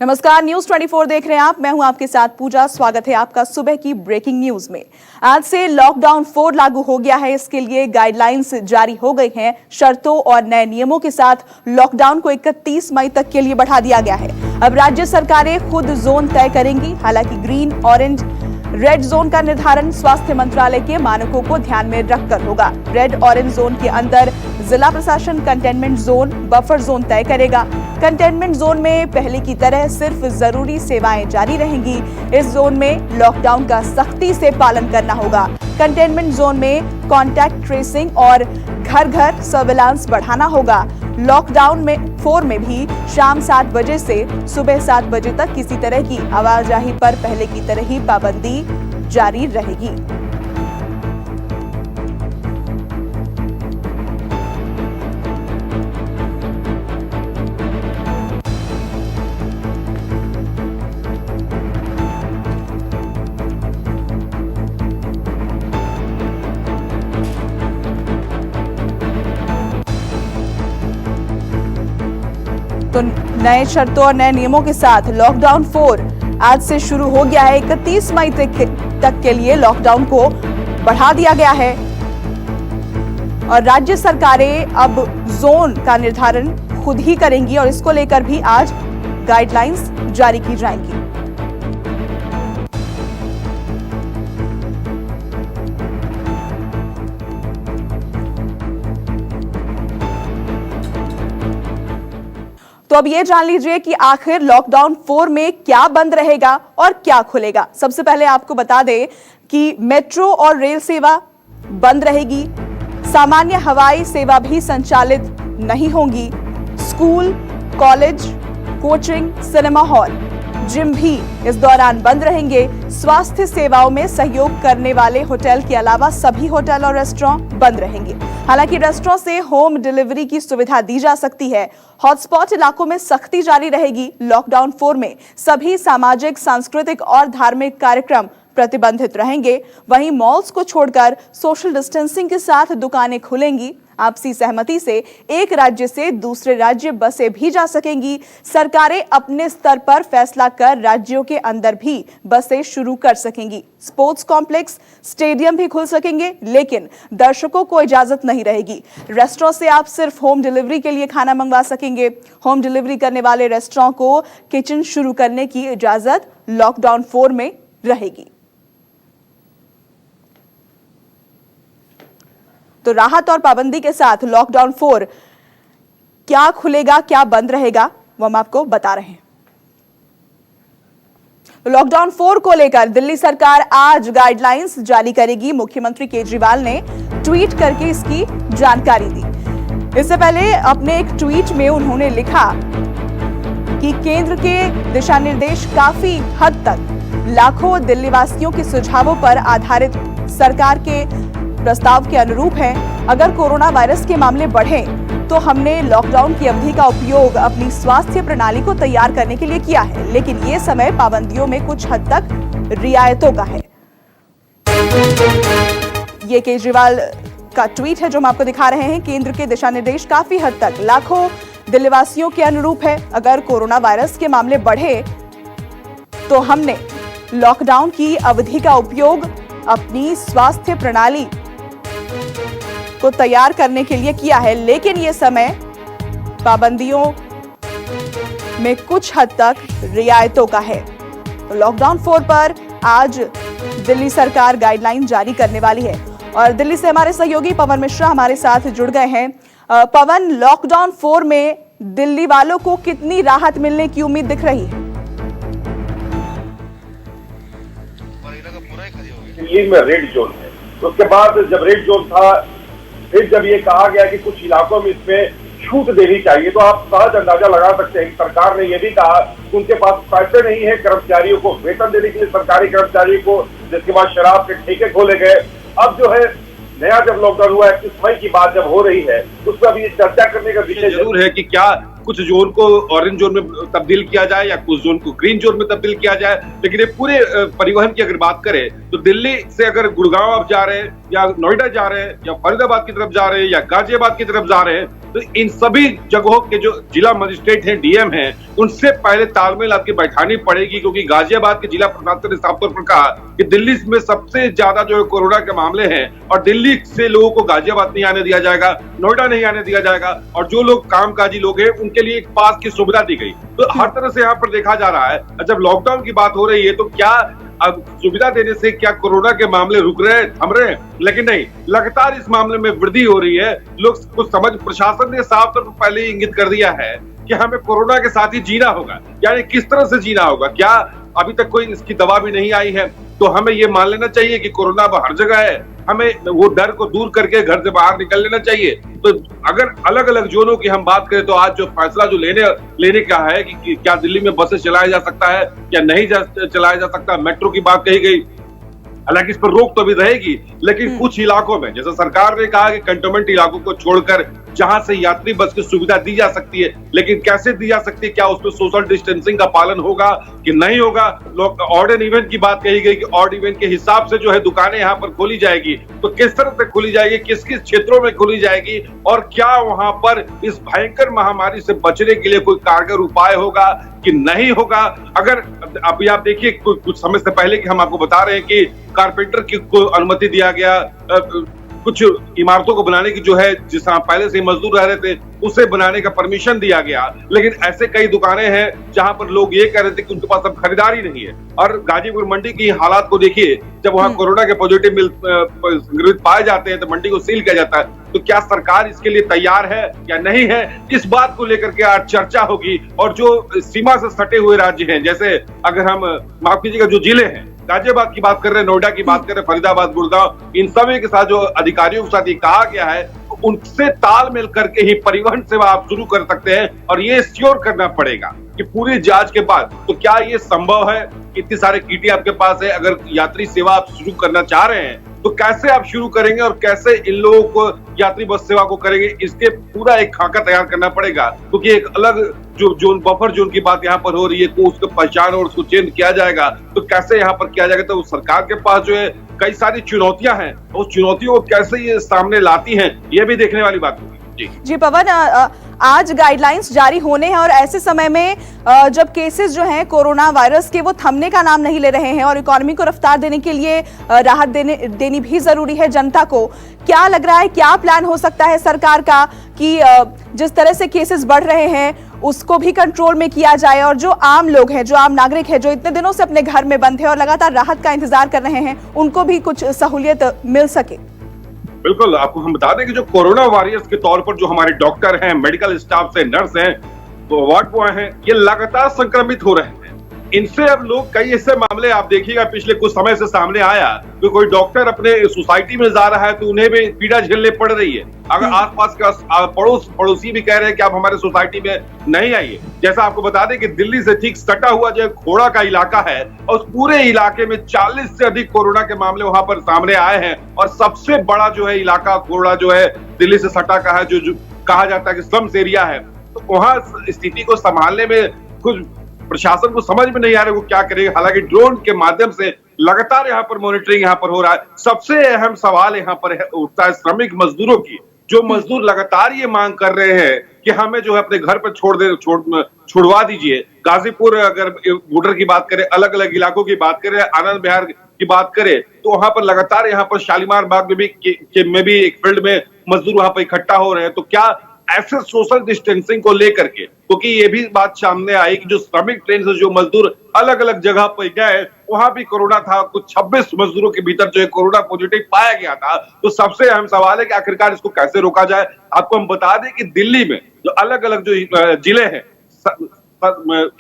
नमस्कार, न्यूज 24 देख रहे हैं आप। मैं हूं आपके साथ पूजा। स्वागत है आपका सुबह की ब्रेकिंग न्यूज में। आज से लॉकडाउन 4 लागू हो गया है। इसके लिए गाइडलाइंस जारी हो गई हैं। शर्तों और नए नियमों के साथ लॉकडाउन को 31 मई तक के लिए बढ़ा दिया गया है। अब राज्य सरकारें खुद जोन तय करेंगी। हालांकि ग्रीन, ऑरेंज, रेड जोन का निर्धारण स्वास्थ्य मंत्रालय के मानकों को ध्यान में रखकर होगा। रेड ऑरेंज जोन के अंदर जिला प्रशासन कंटेनमेंट जोन, बफर जोन तय करेगा। कंटेनमेंट जोन में पहले की तरह सिर्फ जरूरी सेवाएं जारी रहेंगी। इस जोन में लॉकडाउन का सख्ती से पालन करना होगा। कंटेनमेंट जोन में कॉन्टैक्ट ट्रेसिंग और घर घर सर्विलांस बढ़ाना होगा। लॉकडाउन में 4 में भी शाम 7 बजे से सुबह 7 बजे तक किसी तरह की आवाजाही पर पहले की तरह ही पाबंदी जारी रहेगी। तो नए शर्तों और नए नियमों के साथ लॉकडाउन 4 आज से शुरू हो गया है। 31 मई तक के लिए लॉकडाउन को बढ़ा दिया गया है और राज्य सरकारें अब जोन का निर्धारण खुद ही करेंगी और इसको लेकर भी आज गाइडलाइंस जारी की जाएंगी। तो अब ये जान लीजिए कि आखिर लॉकडाउन 4 में क्या बंद रहेगा और क्या खुलेगा। सबसे पहले आपको बता दें कि मेट्रो और रेल सेवा बंद रहेगी। सामान्य हवाई सेवा भी संचालित नहीं होंगी। School, college, coaching, cinema hall, gym भी इस दौरान बंद रहेंगे। स्वास्थ्य सेवाओं में सहयोग करने वाले होटल के अलावा सभी होटल और रेस्टोरेंट बंद रहेंगे। हालांकि रेस्टोरेंट से होम डिलीवरी की सुविधा दी जा सकती है। हॉटस्पॉट इलाकों में सख्ती जारी रहेगी। लॉकडाउन 4 में सभी सामाजिक, सांस्कृतिक और धार्मिक कार्यक्रम प्रतिबंधित रहेंगे। वहीं मॉल्स को छोड़कर सोशल डिस्टेंसिंग के साथ दुकानें खुलेंगी। आपसी सहमति से एक राज्य से दूसरे राज्य बसें भी जा सकेंगी। सरकारें अपने स्तर पर फैसला कर राज्यों के अंदर भी बसें शुरू कर सकेंगी। स्पोर्ट्स कॉम्प्लेक्स, स्टेडियम भी खुल सकेंगे, लेकिन दर्शकों को इजाजत नहीं रहेगी। रेस्टोरेंट से आप सिर्फ होम डिलीवरी के लिए खाना मंगवा सकेंगे। होम डिलीवरी करने वाले रेस्टोरेंट को किचन शुरू करने की इजाजत लॉकडाउन 4 में रहेगी। तो राहत और पाबंदी के साथ लॉकडाउन 4 क्या खुलेगा, क्या बंद रहेगा, वो हम आपको बता रहे हैं। लॉकडाउन 4 को लेकर दिल्ली सरकार आज गाइडलाइंस जारी करेगी। मुख्यमंत्री केजरीवाल ने ट्वीट करके इसकी जानकारी दी। इससे पहले अपने एक ट्वीट में उन्होंने लिखा कि केंद्र के दिशा निर्देश काफी हद तक लाखों दिल्ली वासियों के सुझावों पर आधारित सरकार के प्रस्ताव के अनुरूप है। अगर कोरोना वायरस के मामले बढ़े तो हमने लॉकडाउन की अवधि का उपयोग अपनी स्वास्थ्य प्रणाली को तैयार करने के लिए किया है, लेकिन ये समय पाबंदियों में कुछ हद तक रियायतों का है। ये केजरीवाल का ट्वीट है जो हम आपको दिखा रहे हैं। केंद्र के दिशा निर्देश काफी हद तक लाखों दिल्लीवासियों के अनुरूप है। अगर कोरोना वायरस के मामले बढ़े तो हमने लॉकडाउन की अवधि का उपयोग अपनी स्वास्थ्य प्रणाली को तैयार करने के लिए किया है, लेकिन यह समय पाबंदियों में कुछ हद तक रियायतों का है। तो लॉकडाउन 4 पर आज दिल्ली सरकार गाइडलाइन जारी करने वाली है और दिल्ली से हमारे सहयोगी पवन मिश्रा हमारे साथ जुड़ गए हैं। पवन, लॉकडाउन 4 में दिल्ली वालों को कितनी राहत मिलने की उम्मीद दिख रही है? दिल्ली में रेड जोन है, उसके बाद जब रेड जोन था, फिर जब ये कहा गया कि कुछ इलाकों में इसमें छूट देनी चाहिए, तो आप सहज अंदाजा लगा सकते हैं कि सरकार ने यह भी कहा कि उनके पास पैसे नहीं है कर्मचारियों को वेतन देने के लिए, सरकारी कर्मचारियों को, जिसके बाद शराब के ठेके खोले गए। अब जो है नया जब लॉकडाउन हुआ है, 31 मई की बात जब हो रही है, उसमें अभी चर्चा करने का विषय जरूर है कि क्या कुछ जोन को ऑरेंज जोन में तब्दील किया जाए या कुछ जोन को ग्रीन जोन में तब्दील किया जाए। लेकिन ये पूरे परिवहन की अगर बात करें तो दिल्ली से अगर गुड़गांव आप जा रहे हैं या नोएडा जा रहे हैं या फरीदाबाद की तरफ जा रहे हैं या गाजियाबाद की तरफ जा रहे हैं, तो इन सभी जगहों के जो जिला मजिस्ट्रेट हैं, डीएम हैं, उनसे पहले तालमेल आपकी बैठानी पड़ेगी, क्योंकि गाजियाबाद के जिला प्रशासन ने साफ तौर पर कहा कि दिल्ली में सबसे ज्यादा जो है कोरोना के मामले हैं और दिल्ली से लोगों को गाजियाबाद नहीं आने दिया जाएगा, नोएडा नहीं आने दिया जाएगा, और जो लोग कामकाजी लोग हैं उनके लिए एक पास की सुविधा दी गई। तो हर तरह से यहाँ पर देखा जा रहा है। जब लॉकडाउन की बात हो रही है तो क्या अब सुविधा देने से क्या कोरोना के मामले रुक रहे हैं, थम रहे हैं? लेकिन नहीं, लगातार इस मामले में वृद्धि हो रही है। लोग कुछ समझ, प्रशासन ने साफ तौर पर पहले ही इंगित कर दिया है कि हमें कोरोना के साथ ही जीना होगा। यानी किस तरह से जीना होगा, क्या अभी तक कोई इसकी दवा भी नहीं आई है, तो हमें ये मान लेना चाहिए कि कोरोना अब हर जगह है, हमें वो डर को दूर करके घर से बाहर निकल लेना चाहिए। तो अगर अलग अलग जोनों की हम बात करें तो आज जो फैसला जो लेने का है कि क्या दिल्ली में बसें चलाया जा सकता है या नहीं चलाया जा सकता, मेट्रो की बात कही गई। हालांकि इस पर रोक तो भी रहेगी, लेकिन कुछ इलाकों में, जैसे सरकार ने कहा कि कंटोनमेंट इलाकों को छोड़कर जहां से यात्री बस की सुविधा दी जा सकती है, लेकिन कैसे दी जा सकती है, क्या उसमें सोशल डिस्टेंसिंग का पालन होगा कि नहीं होगा? लोग ऑड एंड इवन की बात कही गई कि ऑड इवन के हिसाब से जो है दुकानें यहाँ पर खोली जाएगी, तो किस तरह से खोली जाएगी, किस किस क्षेत्रों में खोली जाएगी, और क्या वहां पर इस भयंकर महामारी से बचने के लिए कोई कारगर उपाय होगा कि नहीं होगा? अगर अभी आप देखिए कुछ समय से पहले कि हम आपको बता रहे हैं कि कारपेंटर को अनुमति दिया गया, कुछ इमारतों को बनाने की जो है, जिस पहले से मजदूर रह रहे थे उसे बनाने का परमिशन दिया गया। लेकिन ऐसे कई दुकानें हैं जहां पर लोग ये कह रहे थे कि उनके पास अब खरीदारी नहीं है। और गाजीपुर मंडी की हालात को देखिए, जब वहां कोरोना के पॉजिटिव संक्रमित पाए जाते हैं तो मंडी को सील किया जाता है। तो क्या सरकार इसके लिए तैयार है या नहीं है, इस बात को लेकर के आज चर्चा होगी। और जो सीमा से सटे हुए राज्य हैं, जैसे अगर हम माफ कीजिएगा जो जिले हैं, गाजियाबाद की बात कर रहे हैं, नोएडा की बात कर रहे हैं, फरीदाबाद, गुड़गांव, इन सभी के साथ जो अधिकारियों के साथ ये कहा गया है, उनसे तालमेल करके ही परिवहन सेवा आप शुरू कर सकते हैं। और ये श्योर करना पड़ेगा कि पूरी जांच के बाद तो क्या ये संभव है, इतनी सारे किटी आपके पास है, अगर यात्री सेवा आप शुरू करना चाह रहे हैं तो कैसे आप शुरू करेंगे और कैसे इन लोगों को यात्री बस सेवा को करेंगे, इसके पूरा एक खाका तैयार करना पड़ेगा। क्योंकि एक अलग जो जोन, बफर जोन की बात यहाँ पर हो रही है, को उसको पहचान और उसको चेंज किया जाएगा, तो कैसे यहाँ पर किया जाएगा? तो सरकार के पास जो है कई सारी चुनौतियां हैं, उस चुनौतियों को कैसे ये सामने लाती हैं, ये भी देखने वाली बात होगी। जी पवन, आज गाइडलाइंस जारी होने हैं और ऐसे समय में जब केसेस जो हैं कोरोना वायरस के वो थमने का नाम नहीं ले रहे हैं और इकोनॉमी को रफ्तार देने के लिए राहत देनी भी जरूरी है जनता को, क्या लग रहा है, क्या प्लान हो सकता है सरकार का कि जिस तरह से केसेस बढ़ रहे हैं उसको भी कंट्रोल में किया जाए और जो आम लोग हैं, जो आम नागरिक हैं, जो इतने दिनों से अपने घर में बंद है और लगातार राहत का इंतजार कर रहे हैं, उनको भी कुछ सहूलियत मिल सके? बिल्कुल, आपको हम बता दें कि जो कोरोना वॉरियर्स के तौर पर जो हमारे डॉक्टर हैं, मेडिकल स्टाफ से, नर्स हैं, वार्ड बॉय हैं, ये लगातार संक्रमित हो रहे हैं। इनसे अब लोग, कई ऐसे मामले आप देखिएगा पिछले कुछ समय से सामने आया कि कोई डॉक्टर अपने सोसाइटी में जा रहा है तो उन्हें भी पीड़ा झेलने पड़ रही है। अगर आसपास का पड़ोसी भी कह रहे हैं कि आप हमारे सोसाइटी में नहीं आइए। जैसा आपको बता दें कि दिल्ली से ठीक सटा हुआ जो खोड़ा का इलाका है, और उस पूरे इलाके में 40 से अधिक कोरोना के मामले वहां पर सामने आए हैं। और सबसे बड़ा जो है इलाका खोड़ा जो है दिल्ली से सटा का है, जो कहा जाता है कि स्लम्स एरिया है। तो वहां स्थिति को संभालने में कुछ प्रशासन को समझ में नहीं आ रहा है वो क्या करेगा। हालांकि ड्रोन के माध्यम से लगातार यहाँ पर मॉनिटरिंग यहाँ पर हो रहा है। सबसे अहम सवाल यहाँ पर उठता है श्रमिक मजदूरों की, जो मजदूर लगातार ये मांग कर रहे हैं कि हमें जो है अपने घर पर छुड़वा दीजिए। गाजीपुर अगर बॉर्डर की बात करें, अलग अलग इलाकों की बात करें, आनंद विहार की बात करें, तो वहां पर लगातार यहाँ पर शालीमार बाग में भी एक फील्ड में मजदूर वहां पर इकट्ठा हो रहे हैं। तो क्या ऐसे सोशल डिस्टेंसिंग को लेकर के, क्योंकि ये भी बात सामने आई कि जो श्रमिक ट्रेन से जो मजदूर अलग अलग जगह पर गए वहां भी कोरोना था, कुछ 26 मजदूरों के भीतर जो है कोरोना पॉजिटिव पाया गया था। तो सबसे अहम सवाल है कि आखिरकार इसको कैसे रोका जाए। आपको हम बता दें कि दिल्ली में जो अलग अलग जो जिले हैं,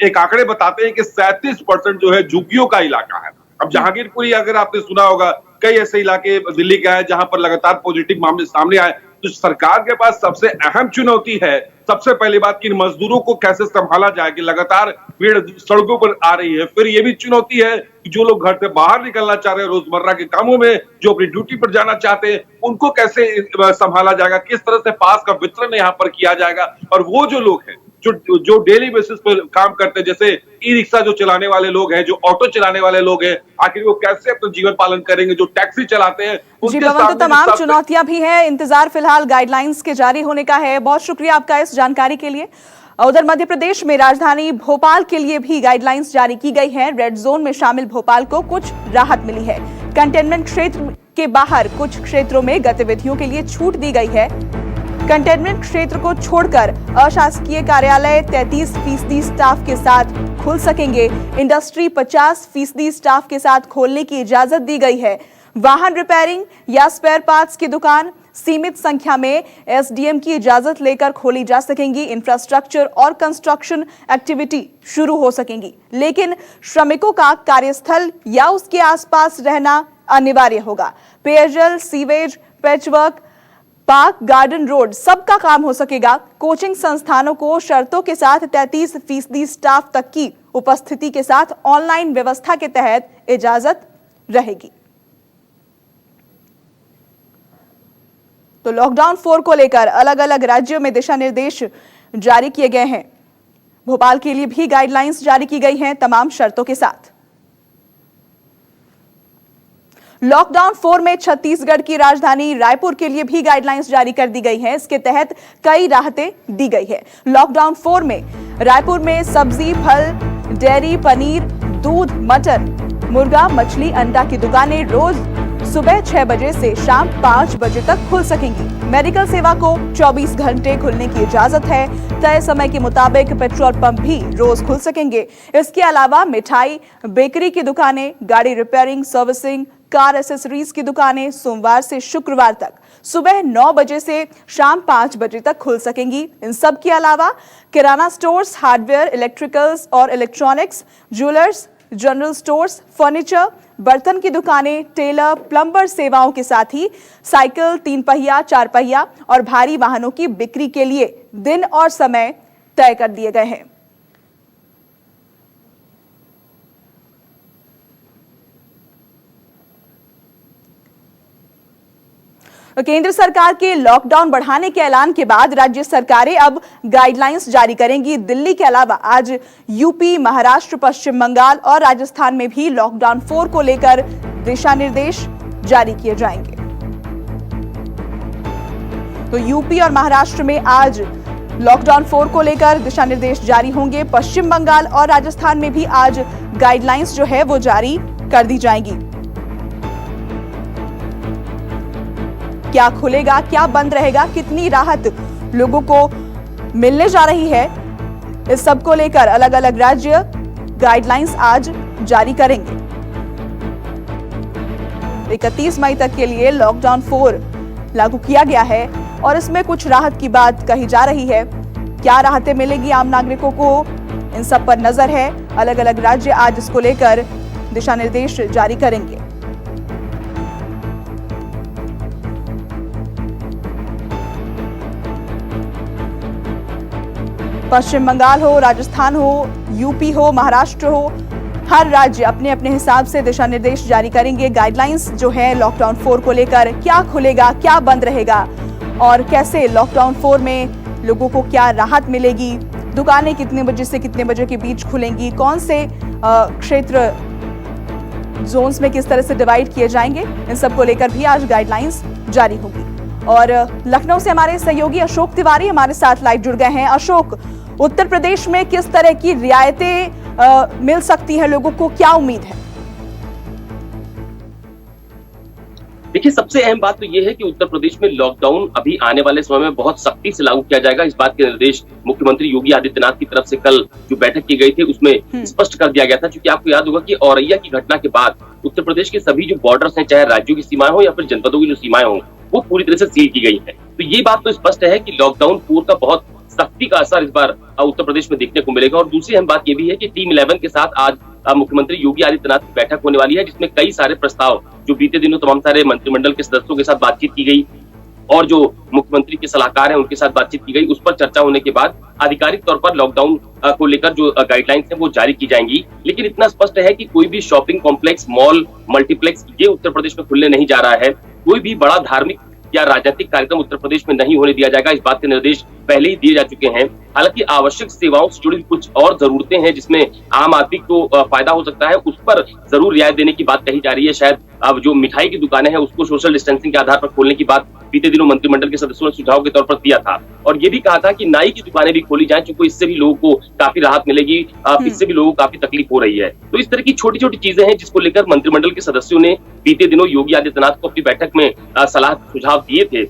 एक आंकड़े बताते हैं कि 37% जो है झुग्गियों का इलाका है। अब जहांगीरपुरी अगर आपने सुना होगा, कई ऐसे इलाके दिल्ली का है जहां पर लगातार पॉजिटिव मामले सामने आए। तो सरकार के पास सबसे अहम चुनौती है, सबसे पहली बात कि मजदूरों को कैसे संभाला जाए कि लगातार भीड़ सड़कों पर आ रही है। फिर ये भी चुनौती है कि जो लोग घर से बाहर निकलना चाह रहे हैं रोजमर्रा के कामों में, जो अपनी ड्यूटी पर जाना चाहते हैं, उनको कैसे संभाला जाएगा, किस तरह से पास का वितरण यहाँ पर किया जाएगा। और वो जो लोग हैं जो डेली बेसिस पर काम करते हैं, जैसे ई रिक्शा जो चलाने वाले लोग हैं, जो ऑटो चलाने वाले लोग हैं, आखिर वो कैसे अपना जीवन पालन करेंगे? जो टैक्सी चलाते हैं जी पवन, तो तमाम चुनौतियां भी हैं, इंतजार फिलहाल गाइडलाइंस के जारी होने का है। बहुत शुक्रिया आपका इस जानकारी के लिए। उधर मध्य प्रदेश में राजधानी भोपाल के लिए भी गाइडलाइंस जारी की गई है। रेड जोन में शामिल भोपाल को कुछ राहत मिली है। कंटेनमेंट क्षेत्र के बाहर कुछ क्षेत्रों में गतिविधियों के लिए छूट दी गई है। कंटेनमेंट क्षेत्र को छोड़कर अशासकीय कार्यालय 33% स्टाफ के साथ खुल सकेंगे। इंडस्ट्री 50% स्टाफ के साथ खोलने की इजाजत दी गई है। वाहन रिपेयरिंग या स्पेयर पार्ट्स की दुकान सीमित संख्या में एसडीएम की इजाजत लेकर खोली जा सकेंगी। इंफ्रास्ट्रक्चर और कंस्ट्रक्शन एक्टिविटी शुरू हो सकेंगी, लेकिन श्रमिकों का कार्यस्थल या उसके आसपास रहना अनिवार्य होगा। पेयजल, sewage, patchwork, park, garden, road सबका काम हो सकेगा। कोचिंग संस्थानों को शर्तों के साथ 33% स्टाफ तक की उपस्थिति के साथ ऑनलाइन व्यवस्था के तहत इजाजत रहेगी। तो लॉकडाउन 4 को लेकर अलग अलग राज्यों में दिशा निर्देश जारी किए गए हैं। भोपाल के लिए भी गाइडलाइंस जारी की गई हैं तमाम शर्तों के साथ। लॉकडाउन 4 में छत्तीसगढ़ की राजधानी रायपुर के लिए भी गाइडलाइंस जारी कर दी गई है। इसके तहत कई राहतें दी गई है। लॉकडाउन 4 में रायपुर में सब्जी, फल, डेयरी, पनीर, दूध, मटन, मुर्गा, मछली, अंडा की दुकानें रोज सुबह 6 बजे से शाम 5 बजे तक खुल सकेंगी। मेडिकल सेवा को 24 घंटे खुलने की इजाजत है। तय समय के मुताबिक पेट्रोल पंप भी रोज खुल सकेंगे। इसके अलावा मिठाई, बेकरी की दुकानें, गाड़ी रिपेयरिंग, सर्विसिंग, कार एसेसरीज की दुकानें सोमवार से शुक्रवार तक सुबह 9 बजे से शाम 5 बजे तक खुल सकेंगी। इन सब के अलावा किराना स्टोर्स, हार्डवेयर, इलेक्ट्रिकल्स और electronics, jewellers, general stores, furniture, बर्तन की दुकानें, टेलर, प्लम्बर सेवाओं के साथ ही साइकिल, 3 पहिया, 4 पहिया और भारी वाहनों की बिक्री के लिए दिन और समय तय कर दिए गए हैं। केंद्र सरकार के लॉकडाउन बढ़ाने के ऐलान के बाद राज्य सरकारें अब गाइडलाइंस जारी करेंगी। दिल्ली के अलावा आज यूपी, महाराष्ट्र, पश्चिम बंगाल और राजस्थान में भी लॉकडाउन 4 को लेकर दिशा निर्देश जारी किए जाएंगे। तो यूपी और महाराष्ट्र में आज लॉकडाउन 4 को लेकर दिशा निर्देश जारी होंगे। पश्चिम बंगाल और राजस्थान में भी आज गाइडलाइंस जो है वो जारी कर दी जाएंगी। क्या खुलेगा, क्या बंद रहेगा, कितनी राहत लोगों को मिलने जा रही है, इस सब को लेकर अलग अलग राज्य गाइडलाइंस आज जारी करेंगे। 31 मई तक के लिए लॉकडाउन 4 लागू किया गया है और इसमें कुछ राहत की बात कही जा रही है। क्या राहतें मिलेगी आम नागरिकों को, इन सब पर नजर है। अलग अलग राज्य आज इसको लेकर दिशा निर्देश जारी करेंगे। पश्चिम बंगाल हो, राजस्थान हो, यूपी हो, महाराष्ट्र हो, हर राज्य अपने अपने हिसाब से दिशा निर्देश जारी करेंगे। गाइडलाइंस जो है लॉकडाउन 4 को लेकर, क्या खुलेगा, क्या बंद रहेगा और कैसे लॉकडाउन 4 में लोगों को क्या राहत मिलेगी, दुकानें कितने बजे से कितने बजे के बीच खुलेंगी, कौन से क्षेत्र जोन्स में किस तरह से डिवाइड किए जाएंगे, इन सब को लेकर भी आज गाइडलाइंस जारी होगी। और लखनऊ से हमारे सहयोगी अशोक तिवारी हमारे साथ लाइव जुड़ गए हैं। अशोक, उत्तर प्रदेश में किस तरह की रियायतें मिल सकती है लोगों को, क्या उम्मीद है? देखिए, सबसे अहम बात तो ये है कि उत्तर प्रदेश में लॉकडाउन अभी आने वाले समय में बहुत सख्ती से लागू किया जाएगा। इस बात के निर्देश मुख्यमंत्री योगी आदित्यनाथ की तरफ से कल जो बैठक की गई थी उसमें स्पष्ट कर दिया गया था। क्योंकि आपको याद होगा कि औरैया की घटना के बाद उत्तर प्रदेश के सभी जो बॉर्डर्स हैं, चाहे राज्यों की सीमाएं हो या फिर जनपदों की जो सीमाएं हो, वो पूरी तरह से सील की गई है। तो ये बात तो स्पष्ट है कि लॉकडाउन 4 का बहुत सख्ती का असर इस बार उत्तर प्रदेश में देखने को मिलेगा। और दूसरी अहम बात यह भी है कि टीम 11 के साथ आज मुख्यमंत्री योगी आदित्यनाथ की बैठक होने वाली है, जिसमें कई सारे प्रस्ताव जो बीते दिनों तमाम सारे मंत्रिमंडल के सदस्यों के साथ बातचीत की गई और जो मुख्यमंत्री के सलाहकार हैं उनके साथ बातचीत की गई, उस पर चर्चा होने के बाद आधिकारिक तौर पर लॉकडाउन को लेकर जो गाइडलाइंस है वो जारी की जाएंगी। लेकिन इतना स्पष्ट है कि कोई भी शॉपिंग कॉम्प्लेक्स, मॉल, मल्टीप्लेक्स ये उत्तर प्रदेश में खुलने नहीं जा रहा है। कोई भी बड़ा धार्मिक या राजनीतिक कार्यक्रम उत्तर प्रदेश में नहीं होने दिया जाएगा, इस बात के निर्देश पहले ही दिए जा चुके हैं। हालांकि आवश्यक सेवाओं से जुड़ी कुछ और जरूरतें हैं जिसमें आम आदमी को फायदा हो सकता है, उस पर जरूर रियायत देने की बात कही जा रही है। शायद अब जो मिठाई की दुकानें हैं उसको सोशल डिस्टेंसिंग के आधार पर खोलने की बात बीते दिनों मंत्रिमंडल के सदस्यों ने सुझाव के तौर पर दिया था, और ये भी कहा था कि नाई की दुकानें भी खोली जाएं, क्योंकि इससे भी लोगों को काफी राहत मिलेगी, इससे भी लोगों को काफी तकलीफ हो रही है। तो इस तरह की छोटी छोटी चीजें हैं जिसको लेकर मंत्रिमंडल के सदस्यों ने बीते दिनों योगी आदित्यनाथ को अपनी बैठक में सलाह सुझाव दिए थे,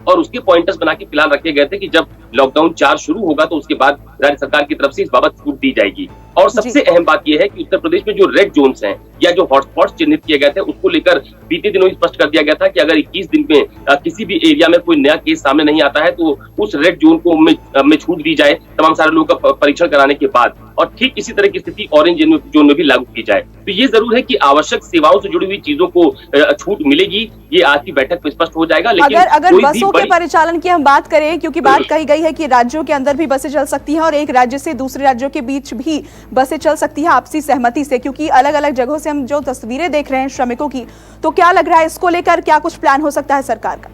और उसके पॉइंटर्स बना के फिलहाल रखे गए थे कि जब लॉकडाउन 4 शुरू होगा तो उसके बाद राज्य सरकार की तरफ से इस बाबत छूट दी जाएगी। और सबसे अहम बात यह है कि उत्तर प्रदेश में जो रेड जोन्स हैं या जो हॉटस्पॉट्स चिन्हित किए गए थे उसको लेकर बीते दिनों स्पष्ट कर दिया गया था कि अगर 21 दिन में किसी भी एरिया में कोई नया केस सामने नहीं आता है तो उस रेड जोन को में छूट दी जाए तमाम सारे लोगों का परीक्षण कराने के बाद, और ठीक इसी तरह की स्थिति ऑरेंज जोन में भी लागू की जाए। तो ये जरूर है कि आवश्यक सेवाओं से जुड़ी हुई चीजों को छूट मिलेगी, ये आज की बैठक में स्पष्ट हो जाएगा। लेकिन अगर बसों के परिचालन की हम बात करें, क्योंकि बात कही गई है कि राज्यों के अंदर भी बसें चल सकती हैं और एक राज्य से दूसरे राज्यों के बीच भी बसें चल सकती हैं आपसी सहमति से, क्योंकि अलग अलग जगहों से हम जो तस्वीरें देख रहे हैं श्रमिकों की, तो क्या लग रहा है इसको लेकर क्या कुछ प्लान हो सकता है सरकार का?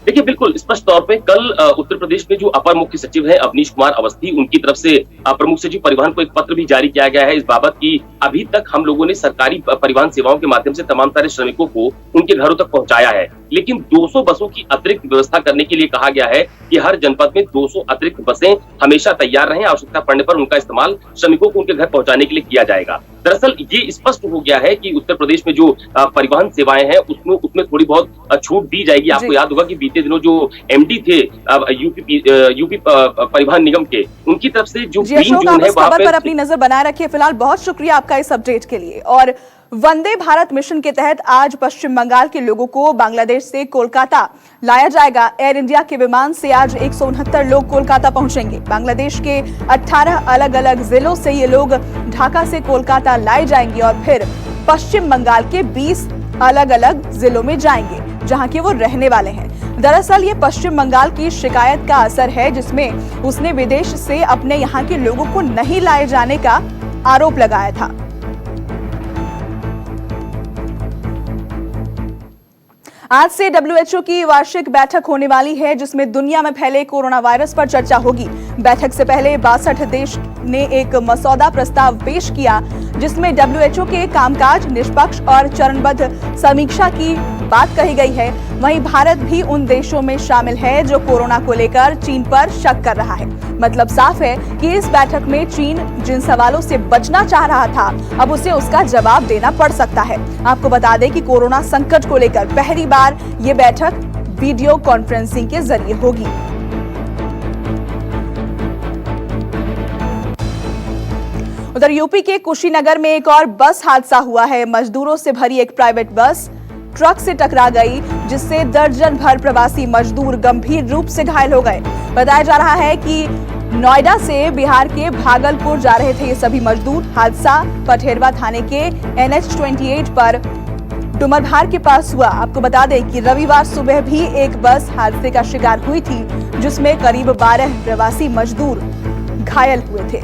देखिए, बिल्कुल स्पष्ट तौर पे कल उत्तर प्रदेश में जो अपर मुख्य सचिव है अवनीश कुमार अवस्थी, उनकी तरफ से प्रमुख सचिव परिवहन को एक पत्र भी जारी किया गया है इस बाबत की अभी तक हम लोगों ने सरकारी परिवहन सेवाओं के माध्यम से तमाम सारे श्रमिकों को उनके घरों तक पहुंचाया है, लेकिन 200 बसों की अतिरिक्त व्यवस्था करने के लिए कहा गया है कि हर जनपद में 200 अतिरिक्त बसें हमेशा तैयार रहें, आवश्यकता पड़ने पर उनका इस्तेमाल श्रमिकों को उनके घर पहुंचाने के लिए किया जाएगा। दरअसल ये स्पष्ट हो गया है कि उत्तर प्रदेश में जो परिवहन सेवाएं हैं उसमें थोड़ी बहुत छूट दी जाएगी। आपको याद होगा कि बीते दिनों जो एमडी थे यूपी परिवहन निगम के, उनकी तरफ से जो ग्रीन जोन है वहां पर अपनी नजर बनाए रखिए। फिलहाल बहुत शुक्रिया आपका इस अपडेट के लिए। और वंदे भारत मिशन के तहत आज पश्चिम बंगाल के लोगों को बांग्लादेश से कोलकाता लाया जाएगा। एयर इंडिया के विमान से आज 169 लोग कोलकाता पहुंचेंगे। बांग्लादेश के 18 अलग अलग जिलों से ये लोग ढाका से कोलकाता लाए जाएंगे और फिर पश्चिम बंगाल के 20 अलग अलग जिलों में जाएंगे जहां के वो रहने वाले हैं। दरअसल ये पश्चिम बंगाल की शिकायत का असर है जिसमें उसने विदेश से अपने यहाँ के लोगों को नहीं लाए जाने का आरोप लगाया था। आज से WHO की वार्षिक बैठक होने वाली है जिसमें दुनिया में फैले कोरोना वायरस पर चर्चा होगी। बैठक से पहले 62 देश ने एक मसौदा प्रस्ताव पेश किया जिसमें WHO के कामकाज, निष्पक्ष और चरणबद्ध समीक्षा की बात कही गई है। वहीं भारत भी उन देशों में शामिल है जो कोरोना को लेकर चीन पर शक कर रहा है। मतलब साफ है कि इस बैठक में चीन जिन सवालों से बचना चाह रहा था अब उसे उसका जवाब देना पड़ सकता है। आपको बता दें कि कोरोना संकट को लेकर पहली बार ये बैठक वीडियो कॉन्फ्रेंसिंग के जरिए होगी। उधर यूपी के कुशीनगर में एक और बस हादसा हुआ है। मजदूरों से भरी एक प्राइवेट बस ट्रक से टकरा गई जिससे दर्जन भर प्रवासी मजदूर गंभीर रूप से घायल हो गए। बताया जा रहा है कि नोएडा से बिहार के भागलपुर जा रहे थे ये सभी मजदूर। हादसा पठेरवा थाने के NH-28 पर डुमरभार के पास हुआ। आपको बता दें कि रविवार सुबह भी एक बस हादसे का शिकार हुई थी जिसमें करीब 12 प्रवासी मजदूर घायल हुए थे।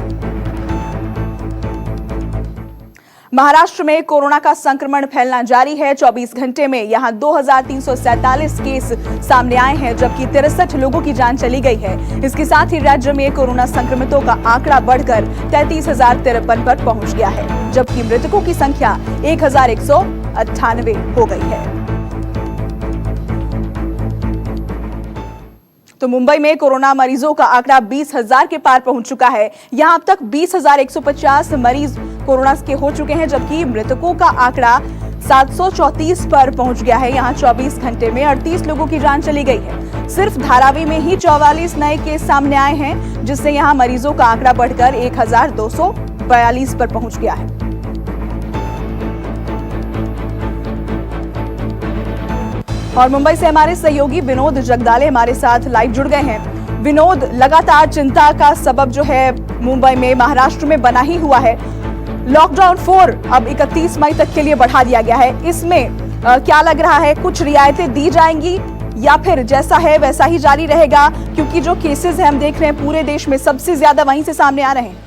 महाराष्ट्र में कोरोना का संक्रमण फैलना जारी है। 24 घंटे में यहां 2347 केस सामने आए हैं जबकि 63 लोगों की जान चली गई है। इसके साथ ही राज्य में कोरोना संक्रमितों का आंकड़ा बढ़कर 33,053 पर पहुंच गया है जबकि मृतकों की संख्या 1,198 हो गई है। तो मुंबई में कोरोना मरीजों का आंकड़ा 20,000 के पार पहुंच चुका है। यहां अब तक 20,150 मरीज कोरोना के हो चुके हैं जबकि मृतकों का आंकड़ा 734 पर पहुंच गया है। यहां 24 घंटे में 38 लोगों की जान चली गई है। सिर्फ धारावी में ही 44 नए केस सामने आए हैं जिससे यहां मरीजों का आंकड़ा बढ़कर 1,242 पर पहुंच गया है। और मुंबई से हमारे सहयोगी विनोद जगदाले हमारे साथ लाइव जुड़ गए हैं। विनोद, लगातार चिंता का सबब जो है मुंबई में, महाराष्ट्र में बना ही हुआ है। लॉकडाउन 4 अब 31 मई तक के लिए बढ़ा दिया गया है। इसमें क्या लग रहा है, कुछ रियायतें दी जाएंगी या फिर जैसा है वैसा ही जारी रहेगा? क्योंकि जो केसेस हैं हम देख रहे हैं पूरे देश में सबसे ज्यादा वहीं से सामने आ रहे हैं।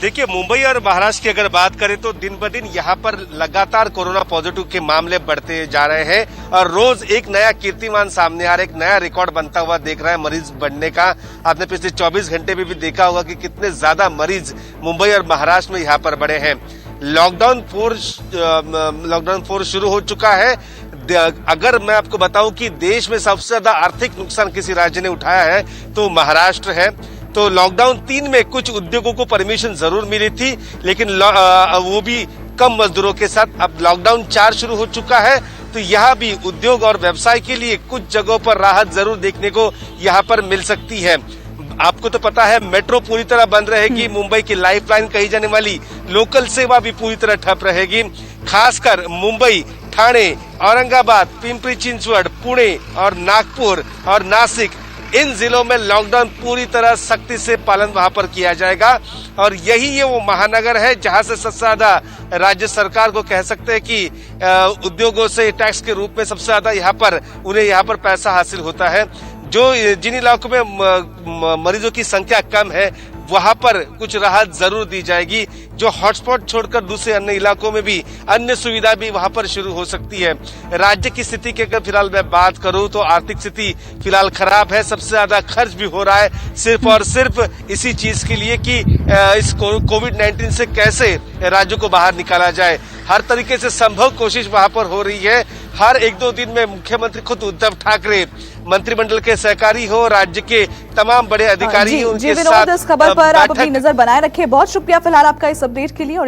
देखिए, मुंबई और महाराष्ट्र की अगर बात करें तो दिन ब दिन यहाँ पर लगातार कोरोना पॉजिटिव के मामले बढ़ते जा रहे हैं और रोज एक नया कीर्तिमान सामने आ रहा है, एक नया रिकॉर्ड बनता हुआ देख रहा है मरीज बढ़ने का। आपने पिछले 24 घंटे में भी देखा होगा कि कितने ज्यादा मरीज मुंबई और महाराष्ट्र में यहाँ पर बढ़े हैं। लॉकडाउन 4 शुरू हो चुका है। अगर मैं आपको बताऊं कि देश में सबसे ज्यादा आर्थिक नुकसान किसी राज्य ने उठाया है तो महाराष्ट्र है। तो लॉकडाउन 3 में कुछ उद्योगों को परमिशन जरूर मिली थी, लेकिन वो भी कम मजदूरों के साथ। अब लॉकडाउन 4 शुरू हो चुका है तो यहाँ भी उद्योग और व्यवसाय के लिए कुछ जगहों पर राहत जरूर देखने को यहाँ पर मिल सकती है। आपको तो पता है मेट्रो पूरी तरह बंद रहेगी, मुंबई की लाइफलाइन कही जाने वाली लोकल सेवा भी पूरी तरह ठप रहेगी। खासकर मुंबई, ठाणे, औरंगाबाद, पिंपरी चिंचवड, पुणे और नागपुर और नासिक, इन जिलों में लॉकडाउन पूरी तरह सख्ती से पालन वहां पर किया जाएगा। और यही ये वो महानगर है जहां से सबसे ज्यादा राज्य सरकार को कह सकते हैं कि उद्योगों से टैक्स के रूप में सबसे ज्यादा उन्हें यहाँ पर पैसा हासिल होता है। जिन इलाकों में मरीजों की संख्या कम है वहां पर कुछ राहत जरूर दी जाएगी। जो हॉटस्पॉट छोड़कर दूसरे अन्य इलाकों में भी अन्य सुविधा भी वहां पर शुरू हो सकती है। राज्य की स्थिति की अगर फिलहाल मैं बात करूं तो आर्थिक स्थिति फिलहाल खराब है। सबसे ज्यादा खर्च भी हो रहा है सिर्फ और सिर्फ इसी चीज के लिए कि इस कोविड-19 से कैसे राज्यों को बाहर निकाला जाए। हर तरीके से संभव कोशिश वहां पर हो रही है। हर 1-2 दिन में मुख्यमंत्री खुद उद्धव ठाकरे, मंत्रिमंडल के सहकारी हो, राज्य के तमाम बड़े अधिकारी उनके साथ इस खबर पर आप अपनी नजर बनाए रखें। बहुत शुक्रिया फिलहाल आपका इस अपडेट के लिए। और